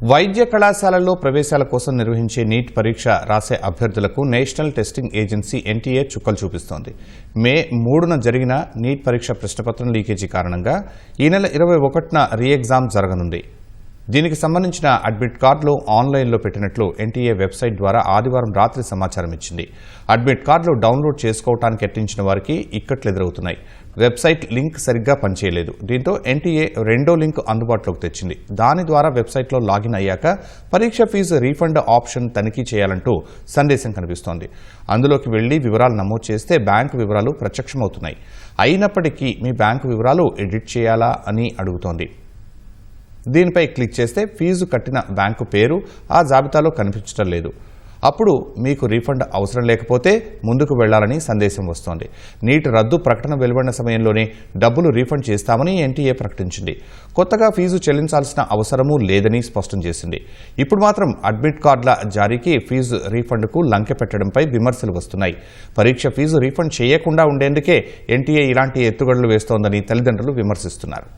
వైద్య కళాశాలల్లో ప్రవేశాల కోసం నిర్వహించే నీట్ పరీక్ష రాసే అభ్యర్థులకు నేషనల్ టెస్టింగ్ ఏజెన్సీ ఎన్టీఏ చుక్కలు చూపిస్తోంది. మే 3న జరిగిన నీట్ పరీక్ష ప్రశ్నపత్రం లీకేజీ కారణంగా ఈ నెల 21న రీ ఎగ్జామ్ జరగనుంది. దీనికి సంబంధించిన అడ్మిట్ కార్డులు ఆన్లైన్లో పెట్టినట్లు ఎన్టీఏ వెబ్సైట్ ద్వారా ఆదివారం రాత్రి సమాచారం ఇచ్చింది. అడ్మిట్ కార్డులు డౌన్లోడ్ చేసుకోవడానికి యత్నించిన వారికి ఇక్కట్లు ఎదురవుతున్నాయి. వెబ్సైట్ లింక్ సరిగ్గా పనిచేయలేదు. దీంతో ఎన్టీఏ రెండో లింక్ అందుబాటులోకి తెచ్చింది. దాని ద్వారా వెబ్సైట్లో లాగిన్ అయ్యాక పరీక్ష ఫీజు రీఫండ్ ఆప్షన్ తనిఖీ చేయాలంటూ సందేశం కనిపిస్తోంది. అందులోకి వెళ్లి వివరాలు నమోదు చేస్తే బ్యాంకు వివరాలు ప్రత్యక్షమవుతున్నాయి. అయినప్పటికీ మీ బ్యాంకు వివరాలు ఎడిట్ చేయాలా అని అడుగుతోంది. దీనిపై క్లిక్ చేస్తే ఫీజు కట్టిన బ్యాంకు పేరు ఆ జాబితాలో కనిపించడం లేదు. అప్పుడు మీకు రీఫండ్ అవసరం లేకపోతే ముందుకు వెళ్లాలని సందేశం వస్తోంది. నీట్ రద్దు ప్రకటన వెలువడిన సమయంలోనే డబ్బులు రీఫండ్ చేస్తామని ఎన్టీఏ ప్రకటించింది. కొత్తగా ఫీజు చెల్లించాల్సిన అవసరమూ లేదని స్పష్టం చేసింది. ఇప్పుడు మాత్రం అడ్మిట్ కార్డుల జారీకి ఫీజు రీఫండ్కు లంకె పెట్టడంపై విమర్శలు వస్తున్నాయి. పరీక్ష ఫీజు రీఫండ్ చేయకుండా ఉండేందుకే ఎన్టీఏ ఇలాంటి ఎత్తుగడలు వేస్తోందని తల్లిదండ్రులు విమర్శిస్తున్నారు.